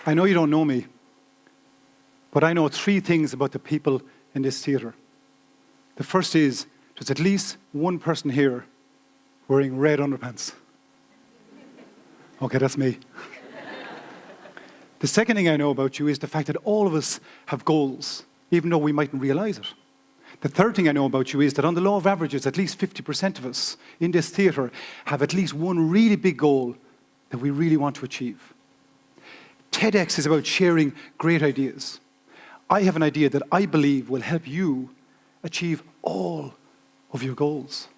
I know you don't know me, but I know 3 things about the people in this theatre. The first is, there's at least one person here wearing red underpants. Okay, that's me. The second thing I know about you is the fact that all of us have goals, even though we mightn't realize it. The third thing I know about you is that on the law of averages, at least 50% of us in this theatre have at least one really big goal that we really want to achieve. TEDx is about sharing great ideas. I have an idea that I believe will help you achieve all of your goals.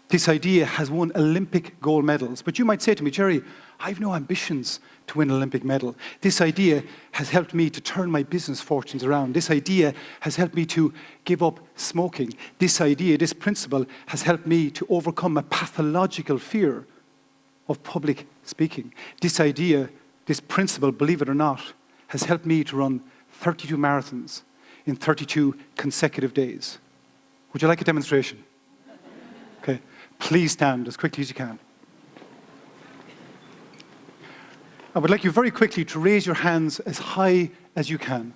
This idea has won Olympic gold medals. But you might say to me, Gerry, I've no ambitions to win an Olympic medal. This idea has helped me to turn my business fortunes around. This idea has helped me to give up smoking. This idea, this principle, has helped me to overcome a pathological fear of public speaking. This idea, this principle, believe it or not, has helped me to run 32 marathons in 32 consecutive days. Would you like a demonstration? Okay. Please stand as quickly as you can. I would like you very quickly to raise your hands as high as you can.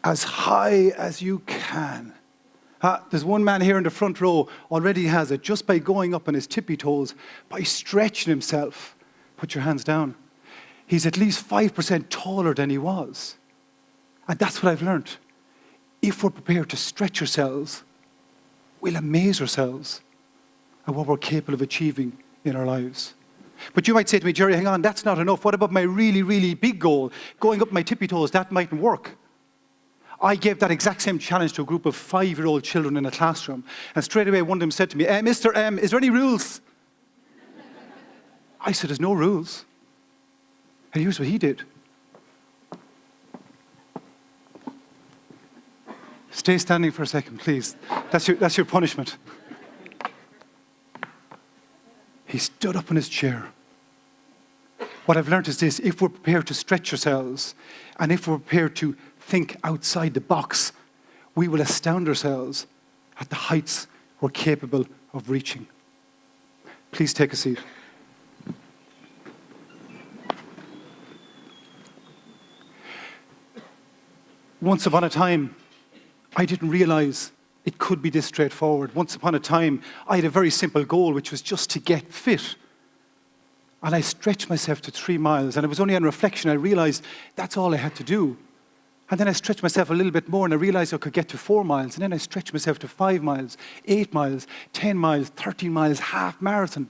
As high as you can. There's one man here in the front row already has it just by going up on his tippy toes, by stretching himself. Put your hands down. He's at least 5% taller than he was. And that's what I've learned. If we're prepared to stretch ourselves, we'll amaze ourselves at what we're capable of achieving in our lives. But you might say to me, Gerry, hang on, that's not enough. What about my really, really big goal? Going up my tippy toes, that mightn't work. I gave that exact same challenge to a group of 5-year-old children in a classroom. And straight away, one of them said to me, Mr. M, is there any rules? I said, there's no rules. And here's what he did. Stay standing for a second, please. That's your punishment. He stood up in his chair. What I've learned is this: if we're prepared to stretch ourselves, and if we're prepared to think outside the box, we will astound ourselves at the heights we're capable of reaching. Please take a seat. Once upon a time, I didn't realize it could be this straightforward. Once upon a time, I had a very simple goal, which was just to get fit. And I stretched myself to 3 miles. And it was only on reflection I realized that's all I had to do. And then I stretched myself a little bit more, and I realized I could get to 4 miles. And then I stretched myself to 5 miles, 8 miles, 10 miles, 13 miles, half marathon.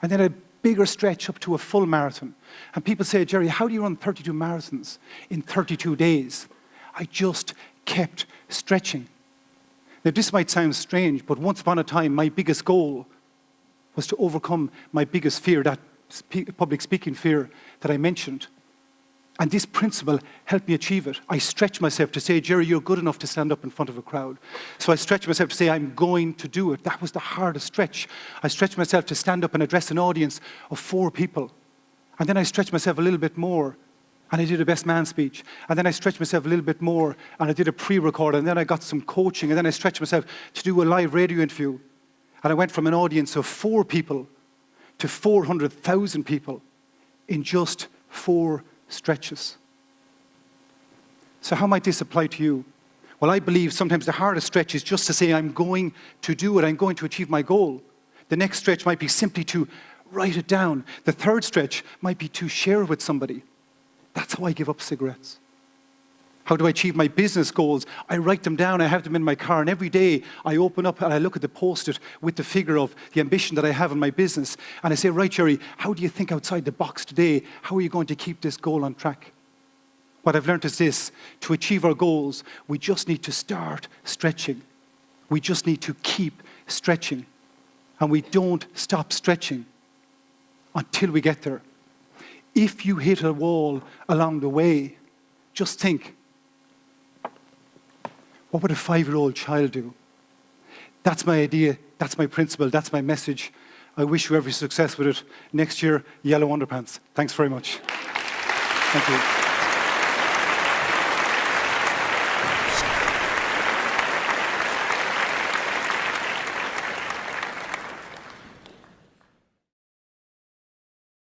And then a bigger stretch up to a full marathon. And people say, Gerry, how do you run 32 marathons in 32 days? I just kept stretching. Now, this might sound strange, but once upon a time, my biggest goal was to overcome my biggest fear, that public speaking fear that I mentioned. And this principle helped me achieve it. I stretched myself to say, Gerry, you're good enough to stand up in front of a crowd. So I stretched myself to say, I'm going to do it. That was the hardest stretch. I stretched myself to stand up and address an audience of 4 people. And then I stretched myself a little bit more, and I did a best man speech. And then I stretched myself a little bit more, and I did a pre-record, and then I got some coaching, and then I stretched myself to do a live radio interview. And I went from an audience of 4 people to 400,000 people in just 4 stretches. So how might this apply to you? Well, I believe sometimes the hardest stretch is just to say, I'm going to do it, I'm going to achieve my goal. The next stretch might be simply to write it down. The third stretch might be to share it with somebody. That's how I give up cigarettes. How do I achieve my business goals? I write them down, I have them in my car, and every day I open up and I look at the post-it with the figure of the ambition that I have in my business, and I say, right, Gerry, how do you think outside the box today? How are you going to keep this goal on track? What I've learned is this: to achieve our goals, we just need to start stretching. We just need to keep stretching. And we don't stop stretching until we get there. If you hit a wall along the way, just think, what would a 5-year-old child do? That's my idea, that's my principle, that's my message. I wish you every success with it. Next year, yellow underpants. Thanks very much. Thank you.